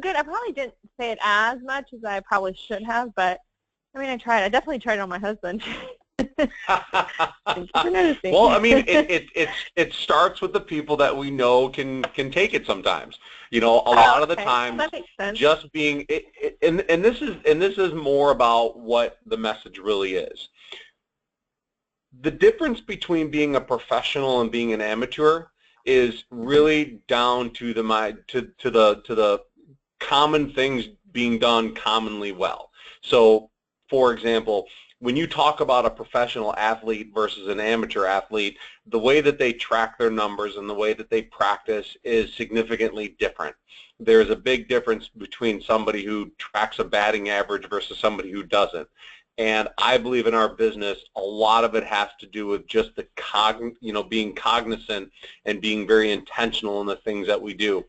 Good. I probably didn't say it as much as I probably should have, but I mean, I tried. I definitely tried on my husband. Thank you for noticing. Well, I mean, it starts with the people that we know can take it sometimes. You know, a lot Oh, of the okay. times, That makes sense. just being and this is more about what the message really is. The difference between being a professional and being an amateur is really down to the common things being done commonly well. So, for example, when you talk about a professional athlete versus an amateur athlete, the way that they track their numbers and the way that they practice is significantly different. There's a big difference between somebody who tracks a batting average versus somebody who doesn't. And I believe in our business, a lot of it has to do with just the being cognizant and being very intentional in the things that we do.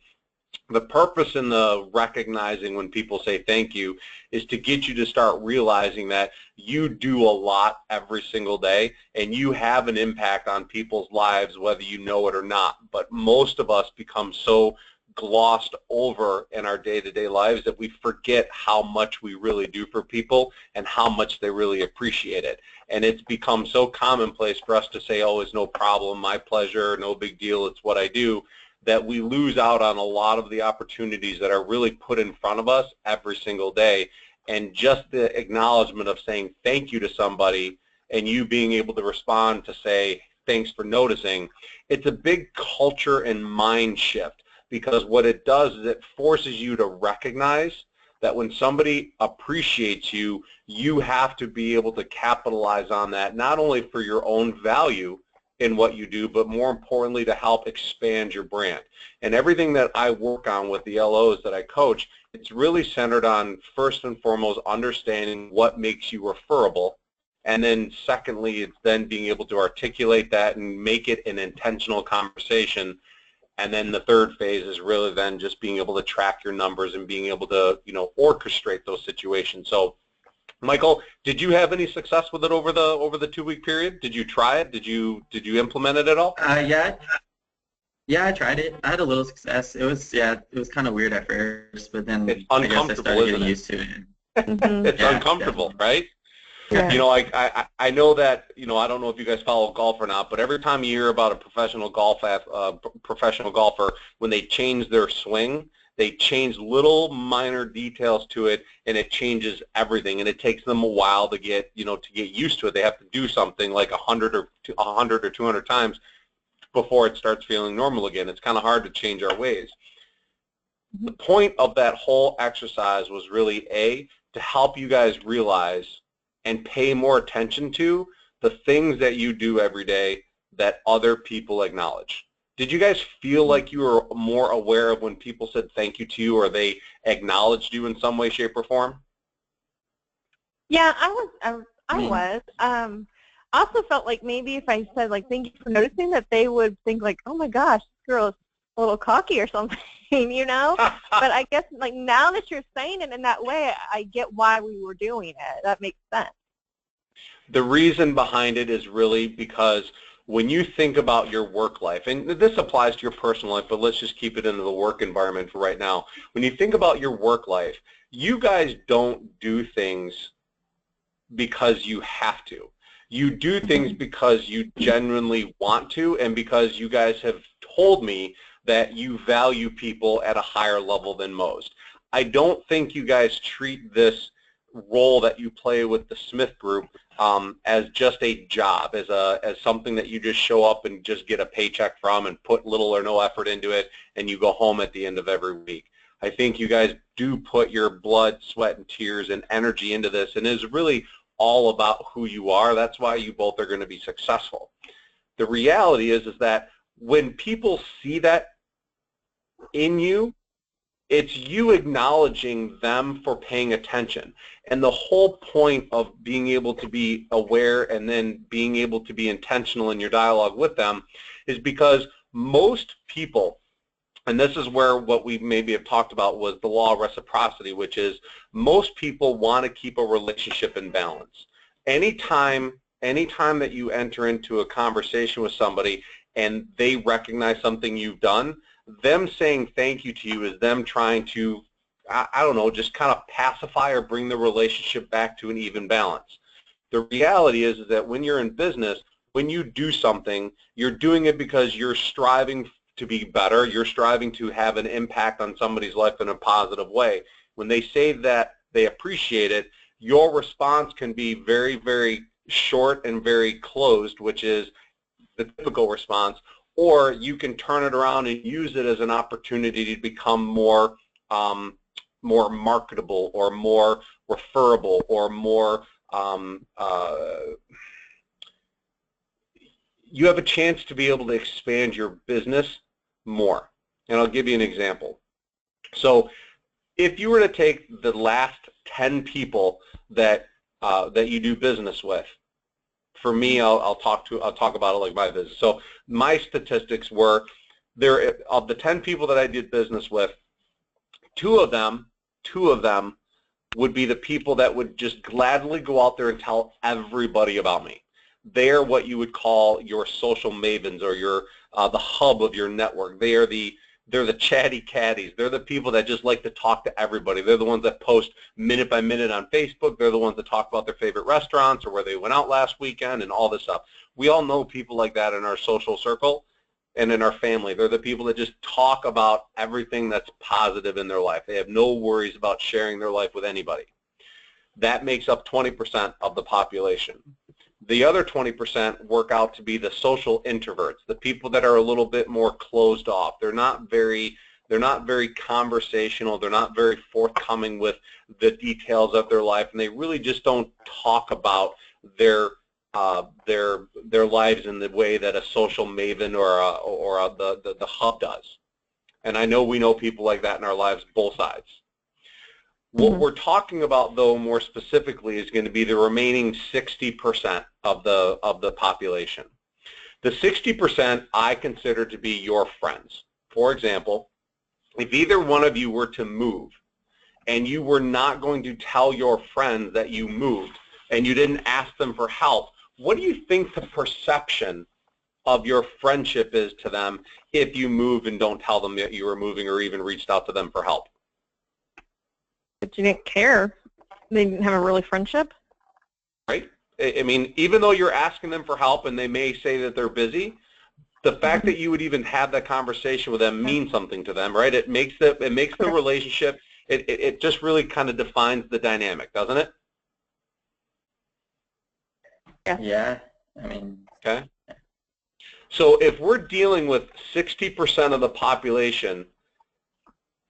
The purpose in the recognizing when people say thank you is to get you to start realizing that you do a lot every single day and you have an impact on people's lives whether you know it or not. But most of us become so glossed over in our day-to-day lives that we forget how much we really do for people and how much they really appreciate it. And it's become so commonplace for us to say, oh, it's no problem, my pleasure, no big deal, it's what I do, that we lose out on a lot of the opportunities that are really put in front of us every single day. And just the acknowledgement of saying thank you to somebody and you being able to respond to say thanks for noticing, it's a big culture and mind shift, because what it does is it forces you to recognize that when somebody appreciates you, you have to be able to capitalize on that, not only for your own value in what you do, but more importantly to help expand your brand. And everything that I work on with the LOs that I coach, it's really centered on, first and foremost, understanding what makes you referable, and then secondly, it's then being able to articulate that and make it an intentional conversation. And then the third phase is really then just being able to track your numbers and being able to, orchestrate those situations. So, Michael, did you have any success with it over the 2-week period? Did you try it? Did you implement it at all? Yeah, I tried it. I had a little success. It was kind of weird at first, but then It's I guess I uncomfortable, started isn't getting it? used to it. It's Yeah, uncomfortable, definitely. right? Yeah. I know that, I don't know if you guys follow golf or not, but every time you hear about a professional golfer, when they change their swing, they change little minor details to it, and it changes everything. And it takes them a while to get used to it. They have to do something like 100 or 200 times before it starts feeling normal again. It's kind of hard to change our ways. The point of that whole exercise was really to help you guys realize and pay more attention to the things that you do every day that other people acknowledge. Did you guys feel like you were more aware of when people said thank you to you, or they acknowledged you in some way, shape, or form? Yeah, I was. I I mean, was. I also felt like maybe if I said like thank you for noticing, that they would think like, oh my gosh, this girl is a little cocky or something, But I guess like now that you're saying it in that way, I get why we were doing it. That makes sense. The reason behind it is really because when you think about your work life, and this applies to your personal life, but let's just keep it into the work environment for right now. When you think about your work life, you guys don't do things because you have to. You do things because you genuinely want to, and because you guys have told me that you value people at a higher level than most. I don't think you guys treat this role that you play with the Smith Group as just a job, as something that you just show up and just get a paycheck from and put little or no effort into it, and you go home at the end of every week. I think you guys do put your blood, sweat, and tears and energy into this, and it's really all about who you are. That's why you both are going to be successful. The reality is that when people see that in you, it's you acknowledging them for paying attention. And the whole point of being able to be aware and then being able to be intentional in your dialogue with them is because most people, and this is where what we maybe have talked about was the law of reciprocity, which is most people want to keep a relationship in balance. Anytime that you enter into a conversation with somebody and they recognize something you've done, them saying thank you to you is them trying to I don't know, just kind of pacify or bring the relationship back to an even balance. The reality is that when you're in business, when you do something, you're doing it because you're striving to be better. You're striving to have an impact on somebody's life in a positive way. When they say that they appreciate it, your response can be very, very short and very closed, which is the typical response, or you can turn it around and use it as an opportunity to become more more marketable or more referable or more you have a chance to be able to expand your business more. And I'll give you an example. So if you were to take the last 10 people that that you do business with, for me, I'll talk about it like my business. So my statistics were there of the 10 people that I did business with, two of them would be the people that would just gladly go out there and tell everybody about me. They're what you would call your social mavens, or your the hub of your network. They're the chatty catties. They're the people that just like to talk to everybody. They're the ones that post minute by minute on Facebook. They're the ones that talk about their favorite restaurants or where they went out last weekend and all this stuff. We all know people like that in our social circle and in our family. They're the people that just talk about everything that's positive in their life. They have no worries about sharing their life with anybody. That makes up 20% of the population. The other 20% work out to be the social introverts, the people that are a little bit more closed off. They're not very conversational. They're not very forthcoming with the details of their life, and they really just don't talk about their lives in the way that a social maven or the hub does. And I know we know people like that in our lives, both sides. What we're talking about, though, more specifically, is going to be the remaining 60% of the population. The 60% I consider to be your friends. For example, if either one of you were to move and you were not going to tell your friends that you moved and you didn't ask them for help, what do you think the perception of your friendship is to them if you move and don't tell them that you were moving or even reached out to them for help? But you didn't care. They didn't have a really friendship. Right? I mean, even though you're asking them for help and they may say that they're busy, the fact that you would even have that conversation with them means something to them, right? It makes the relationship, it just really kind of defines the dynamic, doesn't it? Yeah. I mean. Okay. So if we're dealing with 60% of the population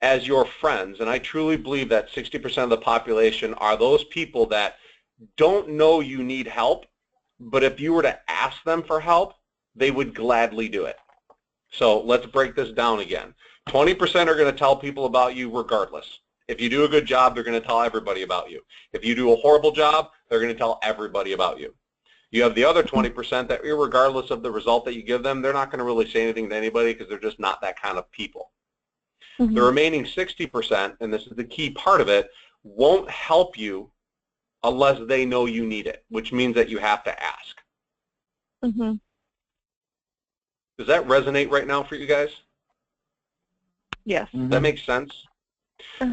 as your friends, and I truly believe that 60% of the population are those people that don't know you need help, but if you were to ask them for help, they would gladly do it. So let's break this down again. 20% are going to tell people about you regardless. If you do a good job, they're going to tell everybody about you. If you do a horrible job, they're going to tell everybody about you. You have the other 20% that, regardless of the result that you give them, they're not going to really say anything to anybody because they're just not that kind of people. The remaining 60%, and this is the key part of it, won't help you unless they know you need it, which means that you have to ask. Does that resonate right now for you guys? Yes. Does that make sense?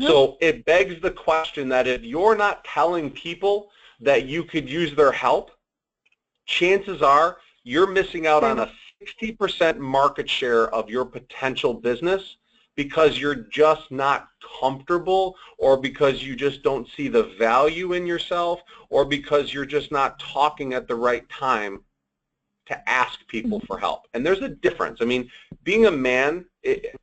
So it begs the question that if you're not telling people that you could use their help, chances are you're missing out on a 60% market share of your potential business because you're just not comfortable, or because you just don't see the value in yourself, or because you're just not talking at the right time to ask people for help. And there's a difference. I mean, being a man, it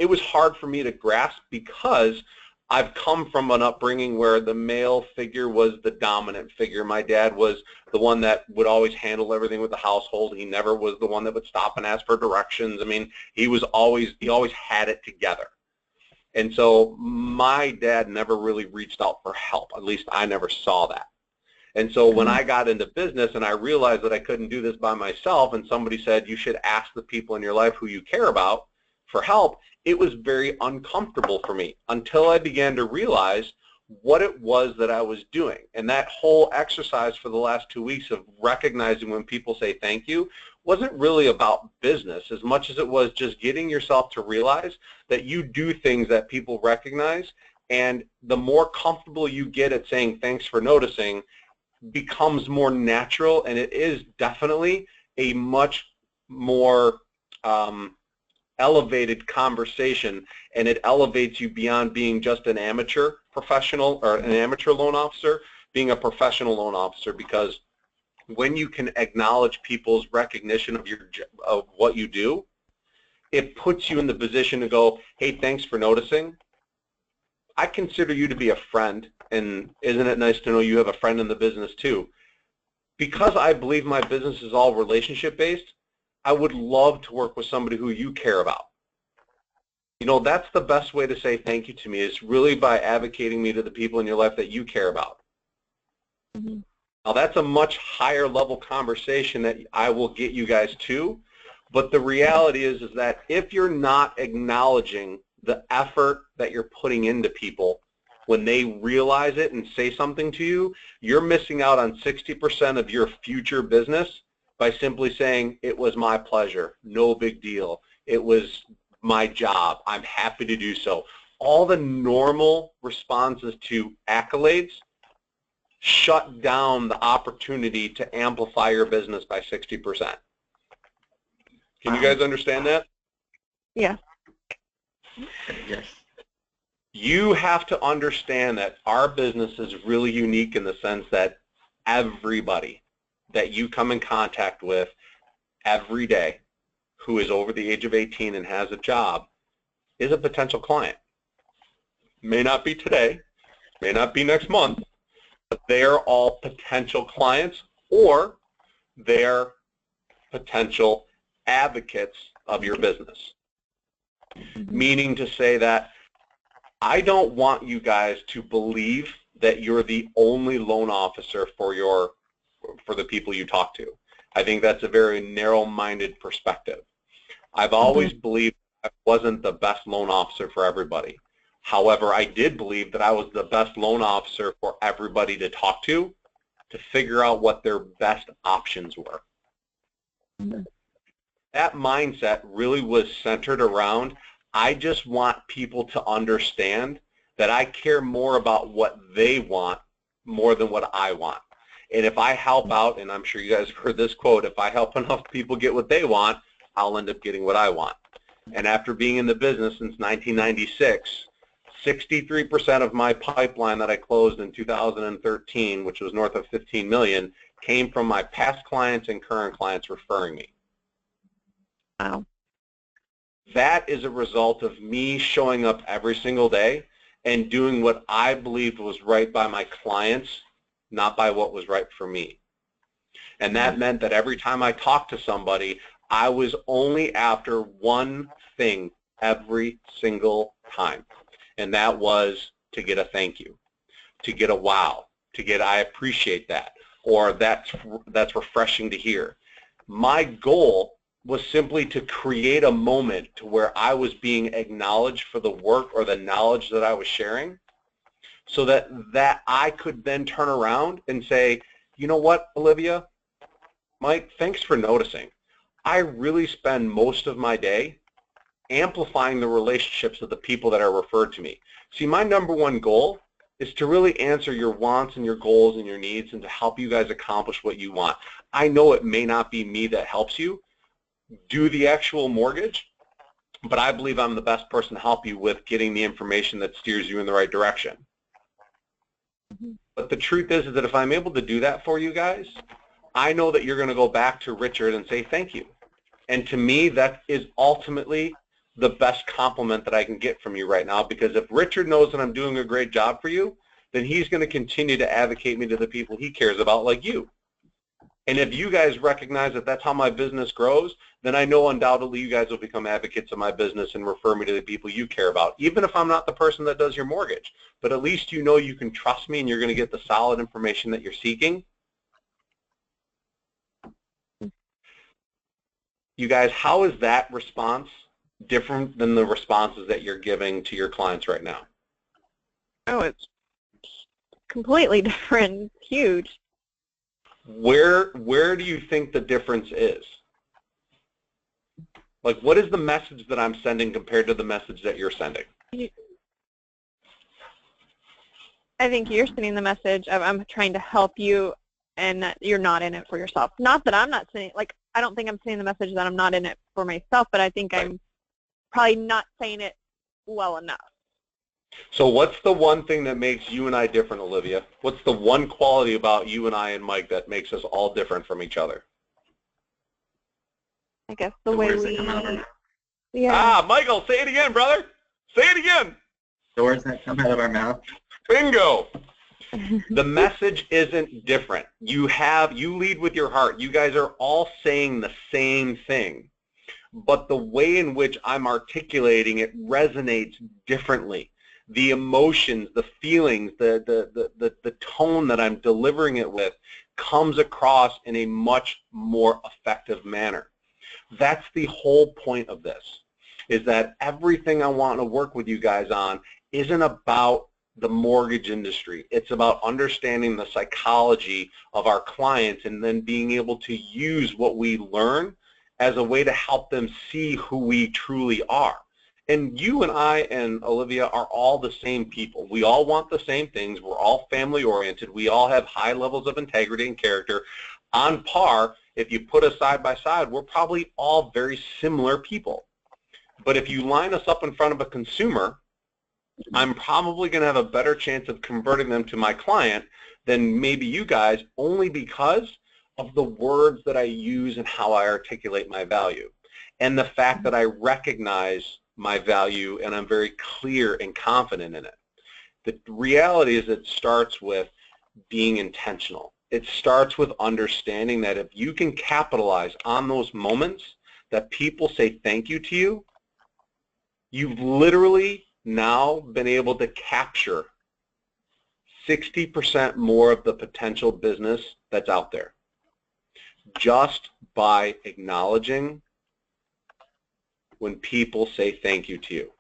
was hard for me to grasp because I've come from an upbringing where the male figure was the dominant figure. My dad was the one that would always handle everything with the household. He never was the one that would stop and ask for directions. I mean, he always had it together. And so my dad never really reached out for help. At least I never saw that. And so when I got into business and I realized that I couldn't do this by myself, and somebody said, you should ask the people in your life who you care about for help, it was very uncomfortable for me until I began to realize what it was that I was doing. And that whole exercise for the last 2 weeks of recognizing when people say thank you wasn't really about business as much as it was just getting yourself to realize that you do things that people recognize, And the more comfortable you get at saying thanks for noticing becomes more natural, and it is definitely a much more elevated conversation, and it elevates you beyond being just an amateur professional or an amateur loan officer, being a professional loan officer, because when you can acknowledge people's recognition of what you do, it puts you in the position to go, hey, thanks for noticing. I consider you to be a friend, and isn't it nice to know you have a friend in the business too? Because I believe my business is all relationship-based, I would love to work with somebody who you care about. You know, that's the best way to say thank you to me, is really by advocating me to the people in your life that you care about. Mm-hmm. Now, that's a much higher level conversation that I will get you guys to, but the reality is that if you're not acknowledging the effort that you're putting into people, when they realize it and say something to you, you're missing out on 60% of your future business by simply saying, it was my pleasure, no big deal, it was my job, I'm happy to do so. All the normal responses to accolades shut down the opportunity to amplify your business by 60%. Can you guys understand that? Yeah. Yes. You have to understand that our business is really unique in the sense that everybody that you come in contact with every day who is over the age of 18 and has a job is a potential client. May not be today, may not be next month, but they're all potential clients, or they're potential advocates of your business. Meaning to say that I don't want you guys to believe that you're the only loan officer for the people you talk to. I think that's a very narrow-minded perspective. I've always believed I wasn't the best loan officer for everybody. However, I did believe that I was the best loan officer for everybody to talk to figure out what their best options were. That mindset really was centered around, I just want people to understand that I care more about what they want more than what I want. And if I help out, and I'm sure you guys have heard this quote, if I help enough people get what they want, I'll end up getting what I want. And after being in the business since 1996, 63% of my pipeline that I closed in 2013, which was north of 15 million, came from my past clients and current clients referring me. Wow. That is a result of me showing up every single day and doing what I believed was right by my clients, not by what was right for me. And that meant that every time I talked to somebody, I was only after one thing every single time, and that was to get a thank you, to get a wow, to get I appreciate that, or that's refreshing to hear. My goal was simply to create a moment to where I was being acknowledged for the work or the knowledge that I was sharing, so that I could then turn around and say, you know what, Olivia, Mike, thanks for noticing. I really spend most of my day amplifying the relationships of the people that are referred to me. See, my number one goal is to really answer your wants and your goals and your needs and to help you guys accomplish what you want. I know it may not be me that helps you do the actual mortgage, but I believe I'm the best person to help you with getting the information that steers you in the right direction. But the truth is that if I'm able to do that for you guys, I know that you're going to go back to Richard and say thank you. And to me, that is ultimately the best compliment that I can get from you right now, because if Richard knows that I'm doing a great job for you, then he's going to continue to advocate me to the people he cares about, like you. And if you guys recognize that that's how my business grows, then I know undoubtedly you guys will become advocates of my business and refer me to the people you care about, even if I'm not the person that does your mortgage. But at least you know you can trust me and you're going to get the solid information that you're seeking. You guys, how is that response different than the responses that you're giving to your clients right now? Oh, it's completely different. It's huge. Where do you think the difference is? Like, what is the message that I'm sending compared to the message that you're sending? I think you're sending the message of I'm trying to help you and that you're not in it for yourself. Not that I'm not saying, like, I don't think I'm sending the message that I'm not in it for myself, but I think I'm probably not saying it well enough. So what's the one thing that makes you and I different, Olivia? What's the one quality about you and I and Mike that makes us all different from each other? I guess the way words that we, come out of our mouth. Ah, Michael, say it again, brother. Say it again. The words that come out of our mouth. Bingo. The message isn't different. You lead with your heart. You guys are all saying the same thing, but the way in which I'm articulating it resonates differently. The emotions, the feelings, the tone that I'm delivering it with comes across in a much more effective manner. That's the whole point of this, is that everything I want to work with you guys on isn't about the mortgage industry. It's about understanding the psychology of our clients and then being able to use what we learn as a way to help them see who we truly are. And you and I and Olivia are all the same people. We all want the same things. We're all family oriented. We all have high levels of integrity and character. On par, if you put us side by side, we're probably all very similar people. But if you line us up in front of a consumer, I'm probably going to have a better chance of converting them to my client than maybe you guys, only because of the words that I use and how I articulate my value, and the fact that I recognize my value and I'm very clear and confident in it. The reality is it starts with being intentional. It starts with understanding that if you can capitalize on those moments that people say thank you to you, you've literally now been able to capture 60% more of the potential business that's out there just by acknowledging when people say thank you to you.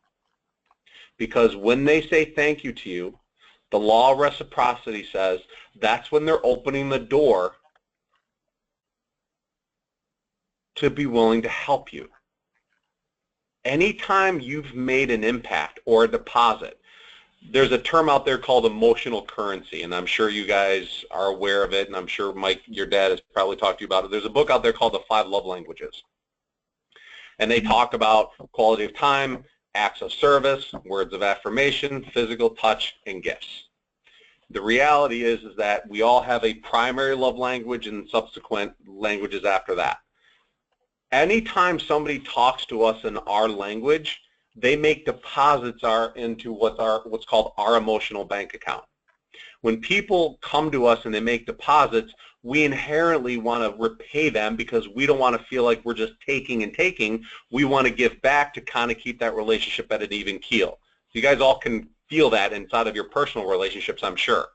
Because when they say thank you to you, the law of reciprocity says that's when they're opening the door to be willing to help you. Anytime you've made an impact or a deposit, there's a term out there called emotional currency, and I'm sure you guys are aware of it, and I'm sure Mike, your dad, has probably talked to you about it. There's a book out there called The 5 Love Languages, and they talk about quality of time, acts of service, words of affirmation, physical touch, and gifts. The reality is that we all have a primary love language and subsequent languages after that. Anytime somebody talks to us in our language, they make deposits into what's called our emotional bank account. When people come to us and they make deposits, we inherently want to repay them because we don't want to feel like we're just taking and taking. We want to give back to kind of keep that relationship at an even keel. You guys all can feel that inside of your personal relationships, I'm sure,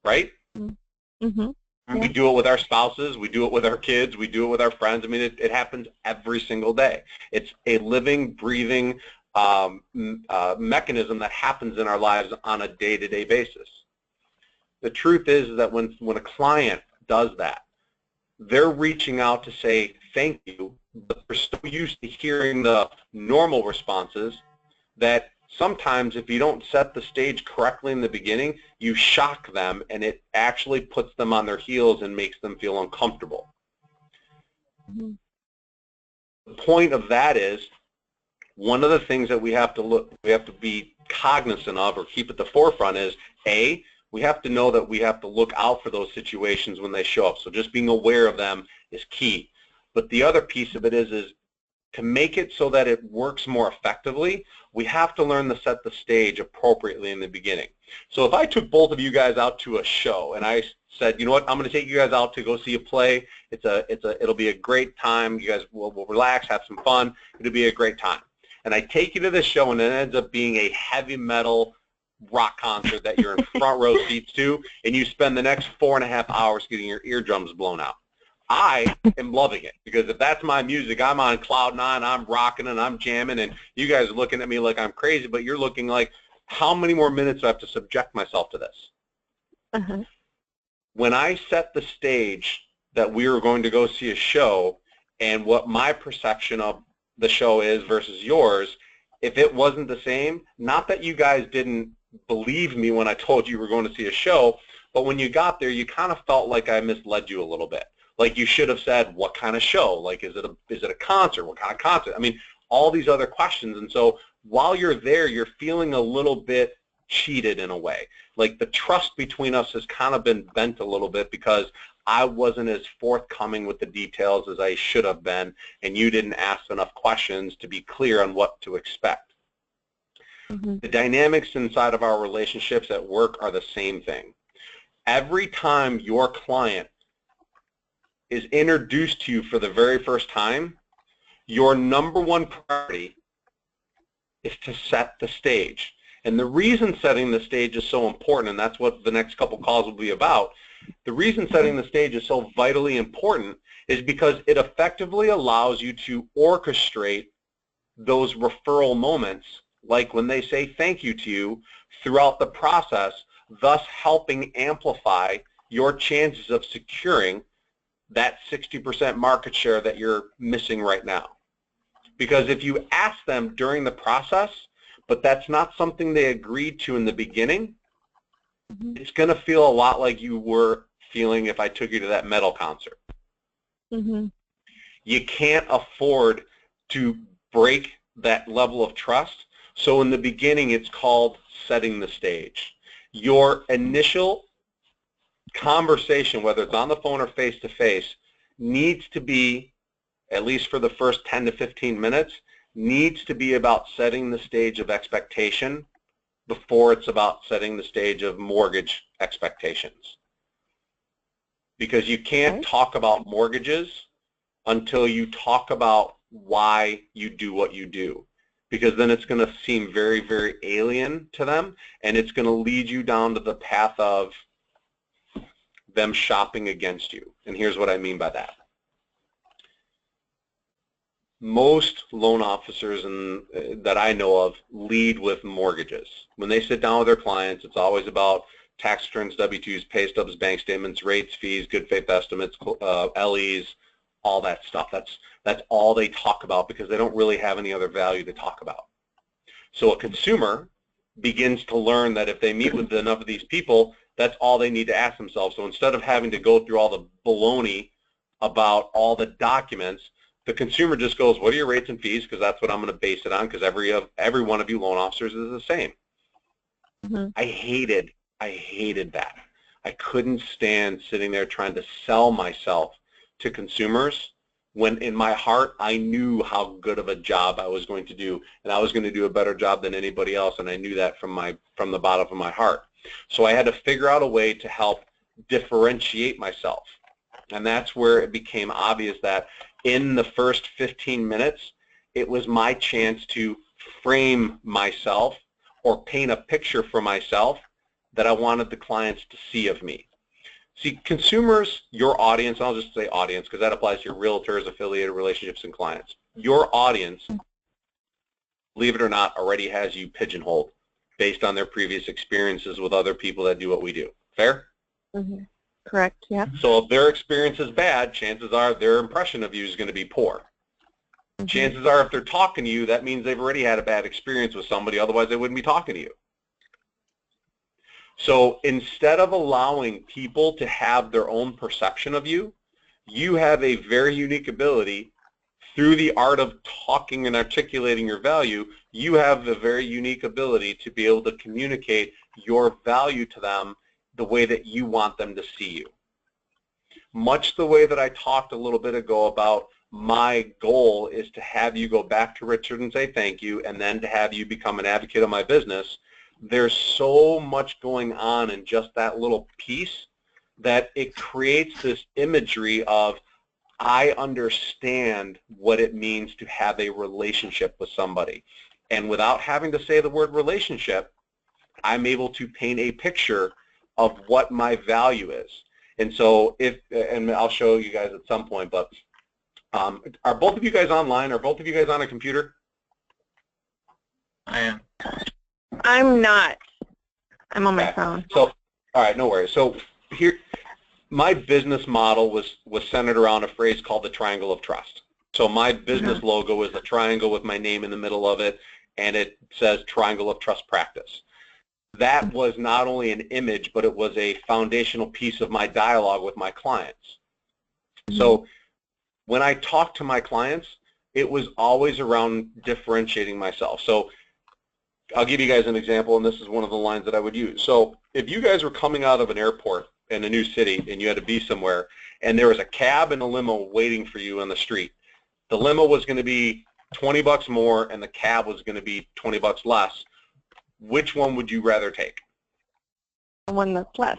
right? Mm-hmm. We do it with our spouses, we do it with our kids, we do it with our friends. I mean, it happens every single day. It's a living, breathing mechanism that happens in our lives on a day-to-day basis. The truth is that when a client does that, they're reaching out to say thank you, but they're so used to hearing the normal responses that sometimes if you don't set the stage correctly in the beginning, you shock them and it actually puts them on their heels and makes them feel uncomfortable. Mm-hmm. The point of that is, one of the things that we have to be cognizant of or keep at the forefront is, A, we have to know that we have to look out for those situations when they show up. So just being aware of them is key. But the other piece of it is to make it so that it works more effectively, we have to learn to set the stage appropriately in the beginning. So if I took both of you guys out to a show and I said, you know what, I'm going to take you guys out to go see a play. It'll be a great time. You guys will relax, have some fun. It'll be a great time. And I take you to this show and it ends up being a heavy metal rock concert that you're in front row seats to, and you spend the next 4.5 hours getting your eardrums blown out. I am loving it because if that's my music, I'm on cloud nine, I'm rocking and I'm jamming, and you guys are looking at me like I'm crazy, but you're looking like, how many more minutes do I have to subject myself to this? Uh-huh. When I set the stage that we were going to go see a show and what my perception of the show is versus yours, if it wasn't the same, not that you guys didn't believe me when I told you were going to see a show, but when you got there, you kind of felt like I misled you a little bit. Like you should have said, what kind of show? Like, is it a concert? What kind of concert? I mean, all these other questions. And so while you're there, you're feeling a little bit cheated in a way. Like the trust between us has kind of been bent a little bit because I wasn't as forthcoming with the details as I should have been, and you didn't ask enough questions to be clear on what to expect. Mm-hmm. The dynamics inside of our relationships at work are the same thing. Every time your client is introduced to you for the very first time, your number one priority is to set the stage. And the reason setting the stage is so important, and that's what the next couple calls will be about, the reason setting the stage is so vitally important is because it effectively allows you to orchestrate those referral moments, like when they say thank you to you, throughout the process, thus helping amplify your chances of securing that 60% market share that you're missing right now. Because if you ask them during the process, but that's not something they agreed to in the beginning, mm-hmm. it's going to feel a lot like you were feeling if I took you to that metal concert. Mm-hmm. You can't afford to break that level of trust. So in the beginning, it's called setting the stage. Your initial conversation, whether it's on the phone or face-to-face, needs to be, at least for the first 10 to 15 minutes, needs to be about setting the stage of expectation before it's about setting the stage of mortgage expectations. Because you can't talk about mortgages until you talk about why you do what you do. Because then it's going to seem very, very alien to them, and it's going to lead you down to the path of them shopping against you. And here's what I mean by that. Most loan officers that I know of lead with mortgages. When they sit down with their clients, it's always about tax returns, W-2s, pay stubs, bank statements, rates, fees, good faith estimates, LEs, all that stuff. That's all they talk about because they don't really have any other value to talk about. So a consumer begins to learn that if they meet with enough of these people, that's all they need to ask themselves. So instead of having to go through all the baloney about all the documents, the consumer just goes, what are your rates and fees? Because that's what I'm going to base it on, because every one of you loan officers is the same. Mm-hmm. I hated that. I couldn't stand sitting there trying to sell myself to consumers when in my heart I knew how good of a job I was going to do, and I was going to do a better job than anybody else, and I knew that from the bottom of my heart. So I had to figure out a way to help differentiate myself, and that's where it became obvious that in the first 15 minutes, it was my chance to frame myself or paint a picture for myself that I wanted the clients to see of me. See, consumers, your audience, I'll just say audience because that applies to your realtors, affiliated relationships, and clients. Your audience, believe it or not, already has you pigeonholed based on their previous experiences with other people that do what we do. Fair? Mm-hmm. Correct, yeah. So if their experience is bad, chances are their impression of you is going to be poor. Mm-hmm. Chances are if they're talking to you, that means they've already had a bad experience with somebody, otherwise they wouldn't be talking to you. So instead of allowing people to have their own perception of you, you have a very unique ability through the art of talking and articulating your value. You have a very unique ability to be able to communicate your value to them the way that you want them to see you. Much the way that I talked a little bit ago about my goal is to have you go back to Richard and say thank you, and then to have you become an advocate of my business. There's so much going on in just that little piece that it creates this imagery of I understand what it means to have a relationship with somebody. And without having to say the word relationship, I'm able to paint a picture of what my value is. And so and I'll show you guys at some point, but are both of you guys online? Are both of you guys on a computer? I am. I'm not. I'm on my phone. So, all right, no worries. So here, my business model was centered around a phrase called the triangle of trust. So my business logo is a triangle with my name in the middle of it, and it says Triangle of Trust Practice. that was not only an image, but it was a foundational piece of my dialogue with my clients. So when I talk to my clients, it was always around differentiating myself. So I'll give you guys an example, and this is one of the lines that I would use. So if you guys were coming out of an airport in a new city and you had to be somewhere, and there was a cab and a limo waiting for you on the street, the limo was going to be $20 more and the cab was going to be $20 less. Which one would you rather take? The one that's less.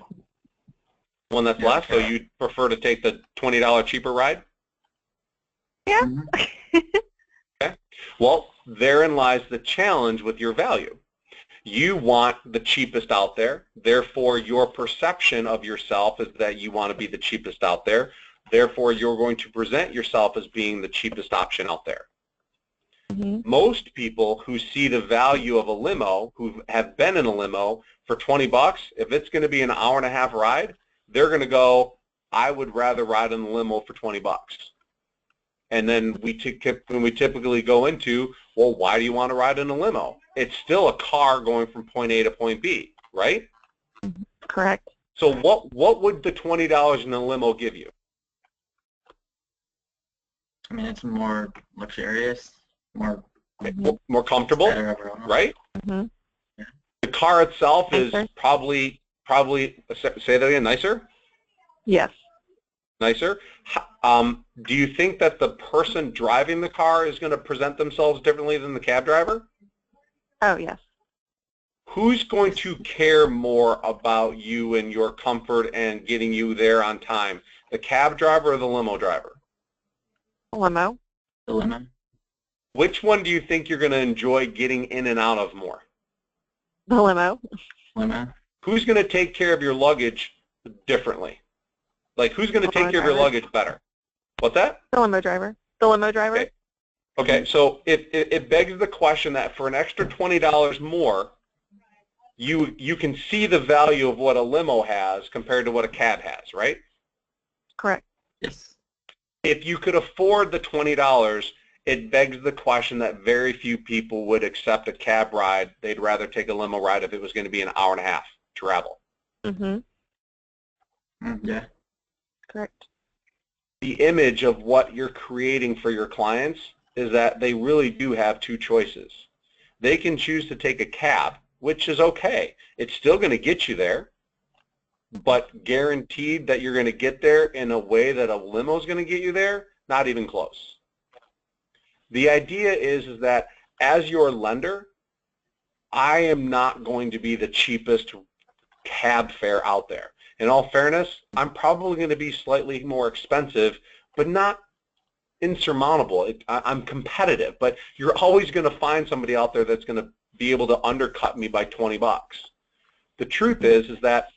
One that's less, so you'd prefer to take the $20 cheaper ride? Yeah. Okay. Well, therein lies the challenge with your value. You want the cheapest out there. Therefore, your perception of yourself is that you want to be the cheapest out there. Therefore, you're going to present yourself as being the cheapest option out there. Most people who see the value of a limo, who have been in a limo for $20, if it's going to be an hour-and-a-half ride, they're going to go, I would rather ride in the limo for $20. And then we typically go into, well, why do you want to ride in a limo? It's still a car going from point A to point B, right? Correct. So what would the $20 in the limo give you? I mean, it's more luxurious, more more comfortable, better overall. right? Yeah. The car itself Nicer. is probably, say that again, nicer? Yes. Nicer. Do you think that the person driving the car is going to present themselves differently than the cab driver? Oh, yes. Who's going to care more about you and your comfort and getting you there on time, the cab driver or the limo driver? Limo. The limo. Which one do you think you're going to enjoy getting in and out of more? The limo. Limo. Who's going to take care of your luggage differently? Like, who's going to take care of your luggage better? What's that? The limo driver. The limo driver. Okay, so it begs the question that for an extra $20 more, you can see the value of what a limo has compared to what a cab has, right? Correct. Yes. If you could afford the $20, it begs the question that very few people would accept a cab ride. They'd rather take a limo ride if it was going to be an hour-and-a-half travel. Yeah. Correct. The image of what you're creating for your clients is that they really do have two choices. They can choose to take a cab, which is okay. It's still going to get you there, but guaranteed that you're going to get there in a way that a limo is going to get you there? Not even close. The idea is that as your lender, I am not going to be the cheapest cab fare out there. In all fairness, I'm probably going to be slightly more expensive, but not insurmountable. I'm competitive, but you're always going to find somebody out there that's going to be able to undercut me by $20. The truth is that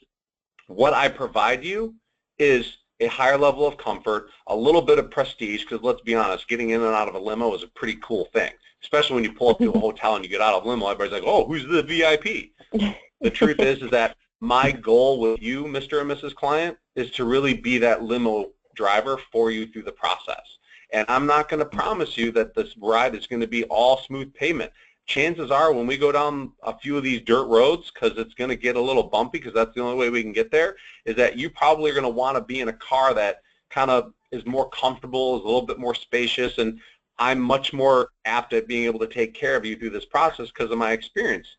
what I provide you is a higher level of comfort, a little bit of prestige, because let's be honest, getting in and out of a limo is a pretty cool thing, especially when you pull up to a hotel and you get out of limo, everybody's like, oh, who's the VIP? The truth is that my goal with you, Mr. and Mrs. Client, is to really be that limo driver for you through the process. And I'm not going to promise you that this ride is going to be all smooth pavement. Chances are when we go down a few of these dirt roads, because it's going to get a little bumpy, because that's the only way we can get there, is that you probably are going to want to be in a car that kind of is more comfortable, is a little bit more spacious, and I'm much more apt at being able to take care of you through this process because of my experience.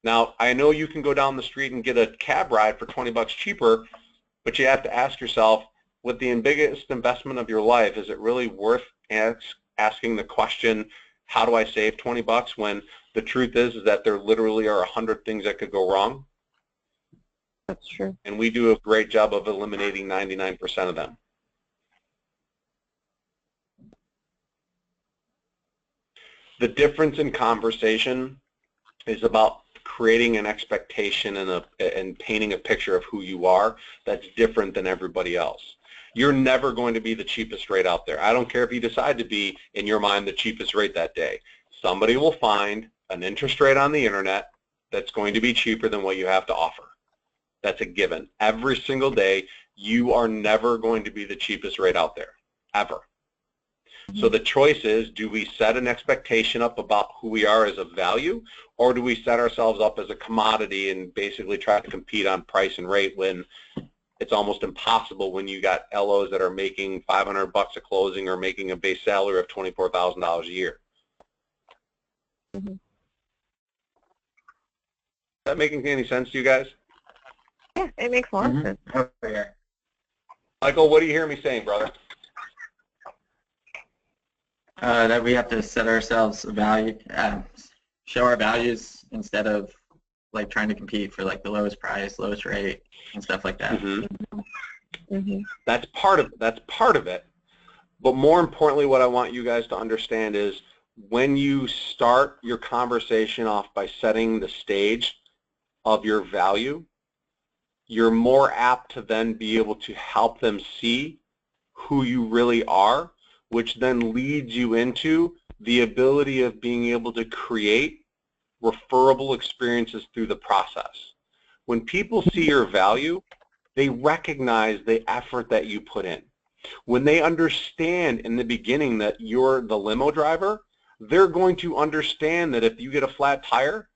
Now, I know you can go down the street and get a cab ride for $20 cheaper, but you have to ask yourself, with the biggest investment of your life, is it really worth asking the question, how do I save $20 when the truth is that there literally are 100 things that could go wrong? That's true. And we do a great job of eliminating 99% of them. The difference in conversation is about creating an expectation and painting a picture of who you are that's different than everybody else. You're never going to be the cheapest rate out there. I don't care if you decide to be, in your mind, the cheapest rate that day. Somebody will find an interest rate on the internet that's going to be cheaper than what you have to offer. That's a given. Every single day, you are never going to be the cheapest rate out there, ever. So the choice is, do we set an expectation up about who we are as a value, or do we set ourselves up as a commodity and basically try to compete on price and rate when it's almost impossible when you got LOs that are making $500 a closing or making a base salary of $24,000 a year? Mm-hmm. Is that making any sense to you guys? Yeah, it makes a lot of sense. Oh, yeah. Michael, what do you hear me saying, brother? That we have to set ourselves a value, show our values instead of like trying to compete for like the lowest price, lowest rate, and stuff like that. Mm-hmm. Mm-hmm. That's part of it. But more importantly, what I want you guys to understand is when you start your conversation off by setting the stage of your value, you're more apt to then be able to help them see who you really are, which then leads you into the ability of being able to create referable experiences through the process. When people see your value, they recognize the effort that you put in. When they understand in the beginning that you're the limo driver, they're going to understand that if you get a flat tire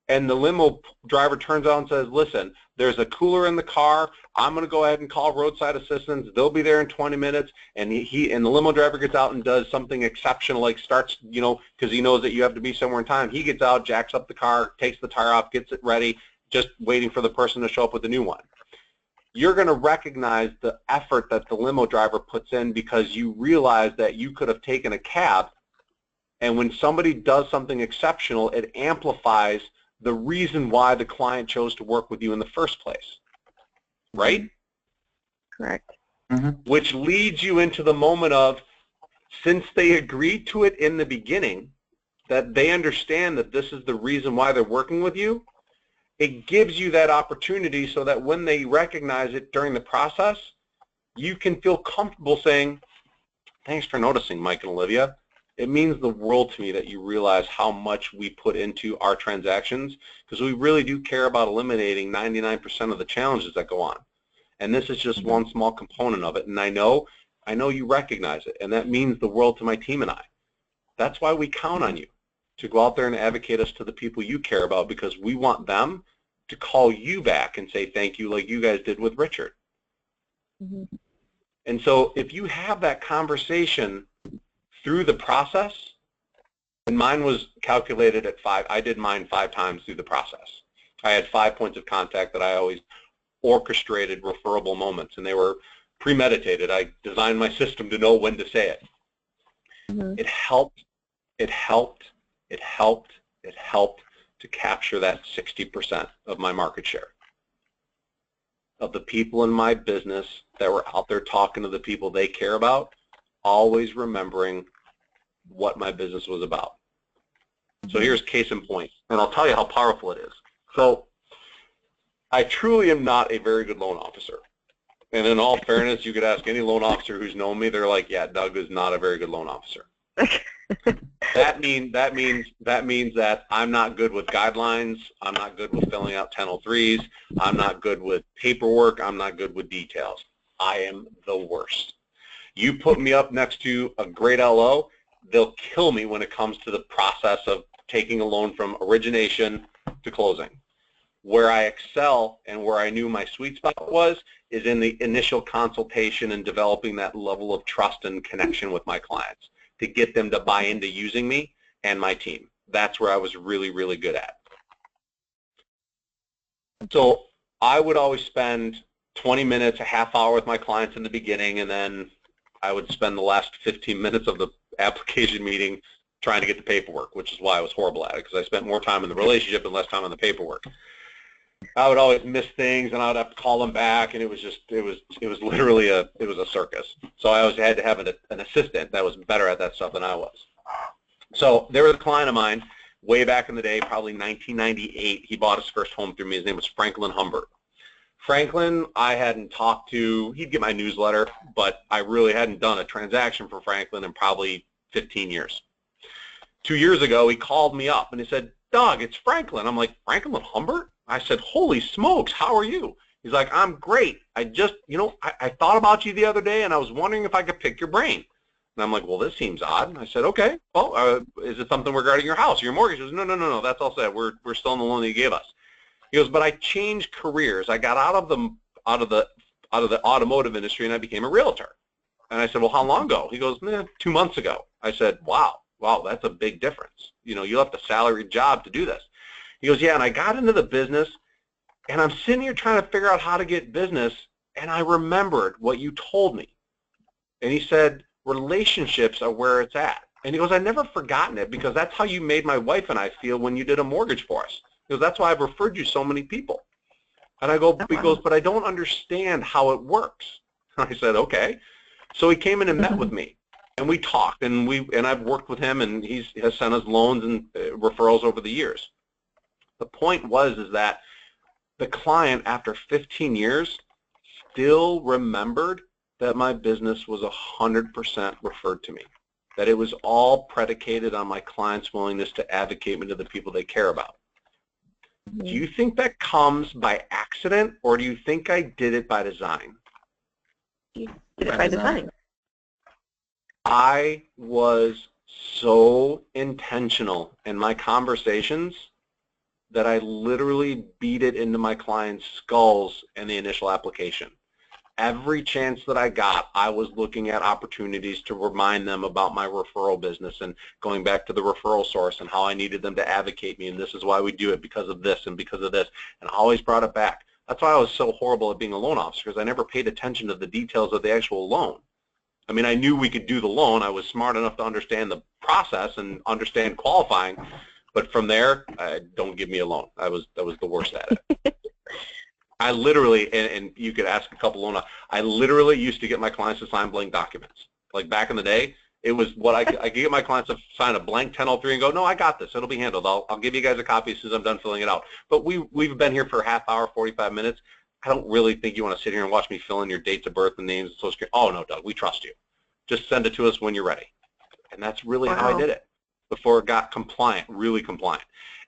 and the limo driver turns out and says, listen, there's a cooler in the car, I'm going to go ahead and call roadside assistance, they'll be there in 20 minutes, and the limo driver gets out and does something exceptional, like starts, because he knows that you have to be somewhere in time. He gets out, jacks up the car, takes the tire off, gets it ready, just waiting for the person to show up with the new one. You're going to recognize the effort that the limo driver puts in because you realize that you could have taken a cab, and when somebody does something exceptional, it amplifies the reason why the client chose to work with you in the first place, right? Correct. Mm-hmm. Which leads you into the moment of, since they agreed to it in the beginning, that they understand that this is the reason why they're working with you, it gives you that opportunity so that when they recognize it during the process, you can feel comfortable saying, thanks for noticing, Mike and Olivia. It means the world to me that you realize how much we put into our transactions, because we really do care about eliminating 99% of the challenges that go on. And this is just one small component of it. And I know you recognize it, and that means the world to my team and I. That's why we count on you to go out there and advocate us to the people you care about, because we want them to call you back and say thank you like you guys did with Richard. Mm-hmm. And so if you have that conversation through the process, and mine was calculated at 5. I did mine 5 times through the process. I had 5 points of contact that I always orchestrated referable moments, and they were premeditated. I designed my system to know when to say it. Mm-hmm. It helped to capture that 60% of my market share. Of the people in my business that were out there talking to the people they care about, always remembering what my business was about. So here's case in point, and I'll tell you how powerful it is. So I truly am not a very good loan officer. And in all fairness, you could ask any loan officer who's known me, they're like, yeah, Doug is not a very good loan officer. That means that I'm not good with guidelines, I'm not good with filling out 1003s, I'm not good with paperwork, I'm not good with details. I am the worst. You put me up next to a great LO, they'll kill me when it comes to the process of taking a loan from origination to closing. Where I excel and where I knew my sweet spot was is in the initial consultation and developing that level of trust and connection with my clients to get them to buy into using me and my team. That's where I was really, really good at. So I would always spend 20 minutes, a half hour with my clients in the beginning, and then I would spend the last 15 minutes of the application meeting trying to get the paperwork, which is why I was horrible at it, because I spent more time in the relationship and less time on the paperwork. I would always miss things, and I would have to call them back, and it was literally a circus. So I always had to have an assistant that was better at that stuff than I was. So there was a client of mine way back in the day, probably 1998. He bought his first home through me. His name was Franklin Humbert. Franklin, I hadn't talked to. He'd get my newsletter, but I really hadn't done a transaction for Franklin in probably 15 years. 2 years ago, he called me up, and he said, Doug, it's Franklin. I'm like, Franklin Humbert? I said, holy smokes, how are you? He's like, I'm great. I just, I thought about you the other day, and I was wondering if I could pick your brain. And I'm like, well, this seems odd. And I said, okay, well, is it something regarding your house or your mortgage? He goes, no, that's all set. We're still in the loan that you gave us. He goes, but I changed careers. I got out of the automotive industry and I became a realtor. And I said, well, how long ago? He goes, 2 months ago. I said, wow, that's a big difference. You left a salaried job to do this. He goes, yeah, and I got into the business, and I'm sitting here trying to figure out how to get business, and I remembered what you told me. And he said, relationships are where it's at. And he goes, I've never forgotten it because that's how you made my wife and I feel when you did a mortgage for us. He goes, that's why I've referred you so many people. And I go, he goes, but I don't understand how it works. I said, okay. So he came in and met with me, and we talked, and I've worked with him, and he has sent us loans and referrals over the years. The point is that the client, after 15 years, still remembered that my business was 100% referred to me, that it was all predicated on my client's willingness to advocate me to the people they care about. Do you think that comes by accident, or do you think I did it by design? You did it by design. I was so intentional in my conversations that I literally beat it into my clients' skulls in the initial application. Every chance that I got, I was looking at opportunities to remind them about my referral business and going back to the referral source and how I needed them to advocate me, and this is why we do it, because of this and because of this, and I always brought it back. That's why I was so horrible at being a loan officer, because I never paid attention to the details of the actual loan. I mean, I knew we could do the loan. I was smart enough to understand the process and understand qualifying, but from there, don't give me a loan. I was the worst at it. I literally, and you could ask a couple loan, I literally used to get my clients to sign blank documents. Like back in the day, it was what I could get my clients to sign a blank 1003 and go, no, I got this. It'll be handled. I'll give you guys a copy as soon as I'm done filling it out. But we've been here for a half hour, 45 minutes. I don't really think you want to sit here and watch me fill in your dates of birth and names and social security. Oh, no, Doug, we trust you. Just send it to us when you're ready. And that's really how I did it before it got compliant, really compliant.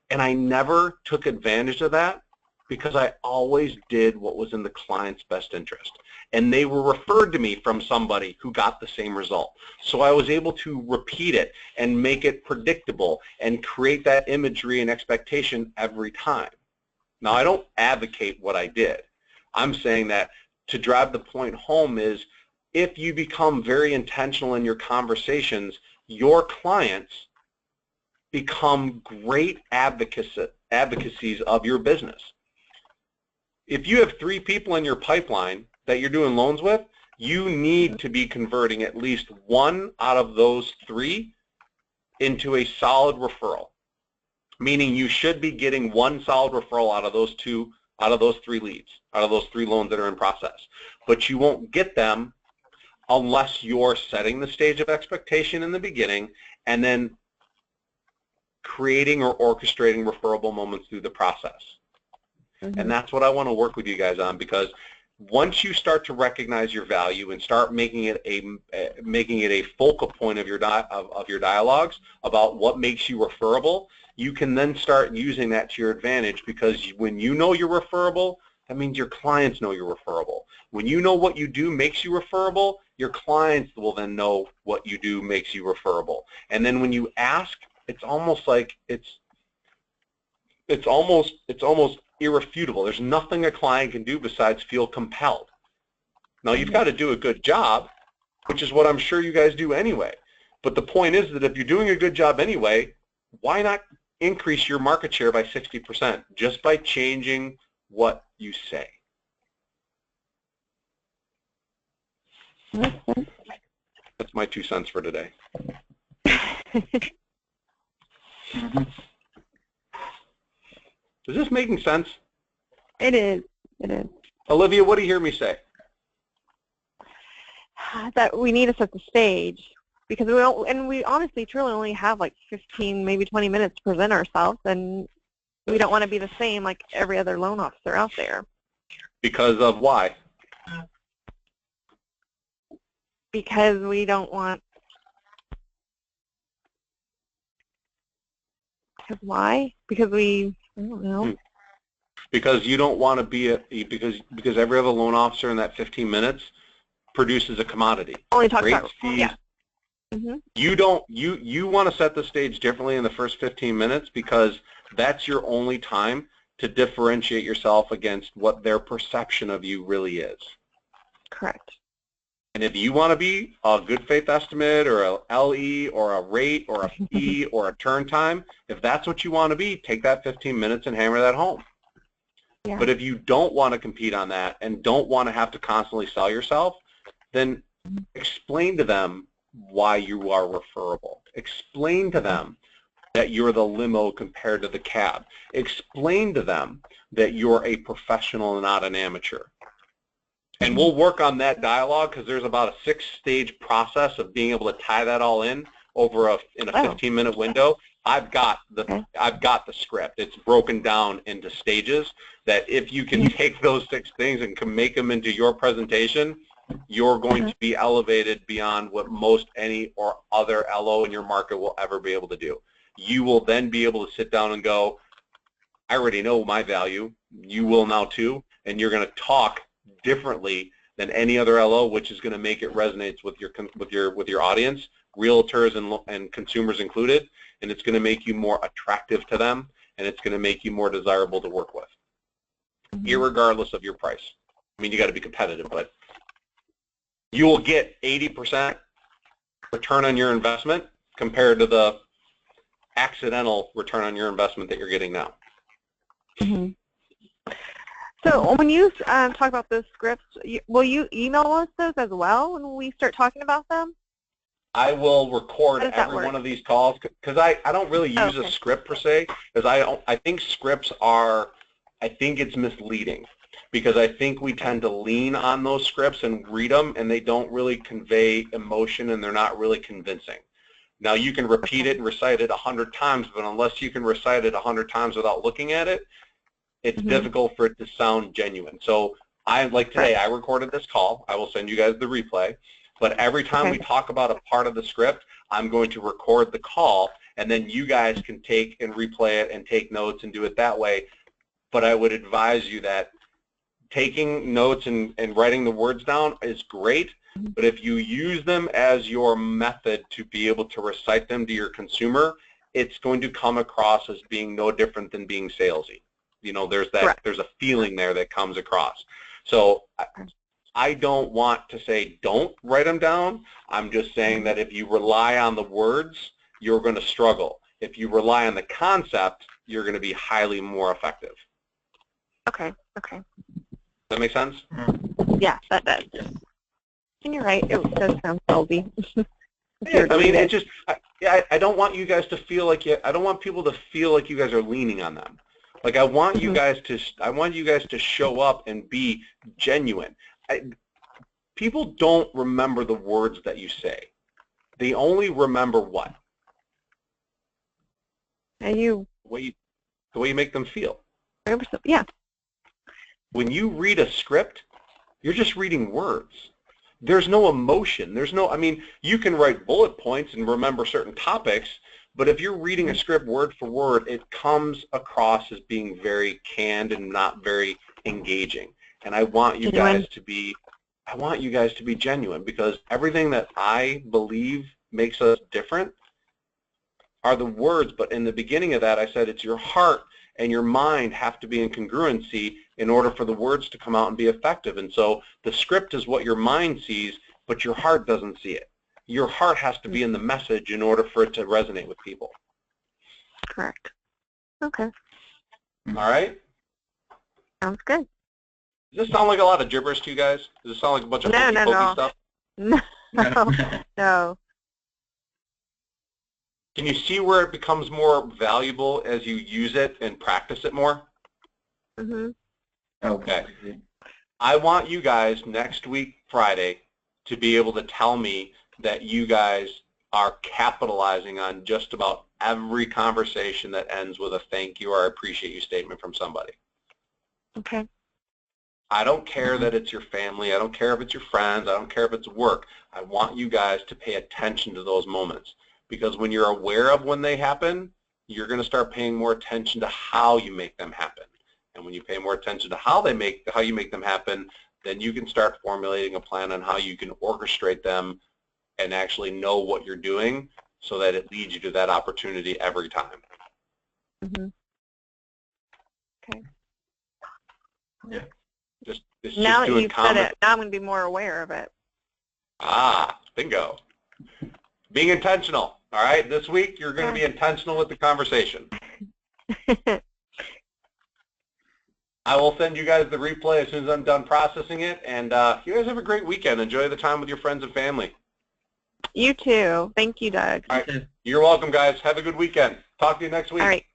And I never took advantage of that because I always did what was in the client's best interest. And they were referred to me from somebody who got the same result. So I was able to repeat it and make it predictable and create that imagery and expectation every time. Now, I don't advocate what I did. I'm saying that to drive the point home is if you become very intentional in your conversations, your clients become great advocacies of your business. If you have 3 people in your pipeline that you're doing loans with, you need to be converting at least 1 out of those 3 into a solid referral, meaning you should be getting 1 solid referral out of those 3 leads, out of those 3 loans that are in process. But you won't get them unless you're setting the stage of expectation in the beginning and then creating or orchestrating referable moments through the process. And that's what I want to work with you guys on, because once you start to recognize your value and start making it a focal point of your dialogues about what makes you referable, you can then start using that to your advantage, because when you know you're referable, that means your clients know you're referable. When you know what you do makes you referable, your clients will then know what you do makes you referable. And then when you ask, it's almost like it's almost irrefutable. There's nothing a client can do besides feel compelled. Now, you've got to do a good job, which is what I'm sure you guys do anyway. But the point is that if you're doing a good job anyway, why not increase your market share by 60% just by changing what you say? That's my 2 cents for today. Is this making sense? It is. It is. Olivia, what do you hear me say? That we need to set the stage, because we honestly truly only have like 15, maybe 20 minutes to present ourselves, and we don't want to be the same like every other loan officer out there. Because of why? Because we don't want. Because why? Because I don't know. Because you don't want to be because every other loan officer in that 15 minutes produces a commodity. Only talk rates, about fees, yeah. Mhm. You want to set the stage differently in the first 15 minutes because that's your only time to differentiate yourself against what their perception of you really is. Correct. And if you want to be a good faith estimate or a LE or a rate or a fee or a turn time, if that's what you want to be, take that 15 minutes and hammer that home. Yeah. But if you don't want to compete on that and don't want to have to constantly sell yourself, then explain to them why you are referable. Explain to them that you're the limo compared to the cab. Explain to them that you're a professional and not an amateur. And we'll work on that dialogue because there's about a 6-stage process of being able to tie that all in over in a 15-minute window. I've got the script. It's broken down into stages that if you can take those 6 things and can make them into your presentation, you're going to be elevated beyond what most any or other LO in your market will ever be able to do. You will then be able to sit down and go, I already know my value. You will now too, and you're going to talk differently than any other LO, which is going to make it resonate with your audience, realtors and consumers included, and it's going to make you more attractive to them, and it's going to make you more desirable to work with, irregardless of your price. I mean, you got to be competitive, but you will get 80% return on your investment compared to the accidental return on your investment that you're getting now. Mm-hmm. So when you talk about those scripts, will you email us those as well when we start talking about them? I will record every one of these calls because I don't really use a script per se because I think scripts are, I think it's misleading because I think we tend to lean on those scripts and read them and they don't really convey emotion and they're not really convincing. Now you can repeat it and recite it 100 times, but unless you can recite it 100 times without looking at it, it's difficult for it to sound genuine. So like today, I recorded this call. I will send you guys the replay. But every time we talk about a part of the script, I'm going to record the call, and then you guys can take and replay it and take notes and do it that way. But I would advise you that taking notes and writing the words down is great, but if you use them as your method to be able to recite them to your consumer, it's going to come across as being no different than being salesy. You know, there's a feeling there that comes across. So I don't want to say don't write them down. I'm just saying that if you rely on the words, you're going to struggle. If you rely on the concept, you're going to be highly more effective. Okay. Does that make sense? Yeah, that does. And you're right. It does sound salesy. Yeah, I mean, it just, I don't want you guys to feel like I don't want people to feel like you guys are leaning on them. Like I want you guys to show up and be genuine. People don't remember the words that you say. They only remember what? And the way you make them feel. Yeah. When you read a script, you're just reading words. There's no emotion. I mean, you can write bullet points and remember certain topics, but if you're reading a script word for word, it comes across as being very canned and not very engaging. And I want you guys to be genuine because everything that I believe makes us different are the words, but in the beginning of that I said it's your heart and your mind have to be in congruency in order for the words to come out and be effective. And so the script is what your mind sees, but your heart doesn't see it. Your heart has to be in the message in order for it to resonate with people. Correct. Okay. All right? Sounds good. Does this sound like a lot of gibberish to you guys? Does it sound like a bunch of hokey-pokey stuff? No. Can you see where it becomes more valuable as you use it and practice it more? Okay. I want you guys next week, Friday, to be able to tell me that you guys are capitalizing on just about every conversation that ends with a thank you or I appreciate you statement from somebody. Okay. I don't care that it's your family. I don't care if it's your friends. I don't care if it's work. I want you guys to pay attention to those moments because when you're aware of when they happen, you're going to start paying more attention to how you make them happen. And when you pay more attention to how you make them happen, then you can start formulating a plan on how you can orchestrate them and actually know what you're doing so that it leads you to that opportunity every time. Mhm. Okay. Yeah. It's Now just that doing you've said common. it, now I'm going to be more aware of it. Ah, bingo. Being intentional. All right, this week you're going to be intentional with the conversation. I will send you guys the replay as soon as I'm done processing it, and you guys have a great weekend. Enjoy the time with your friends and family. You too. Thank you, Doug. All right. You're welcome, guys. Have a good weekend. Talk to you next week. All right.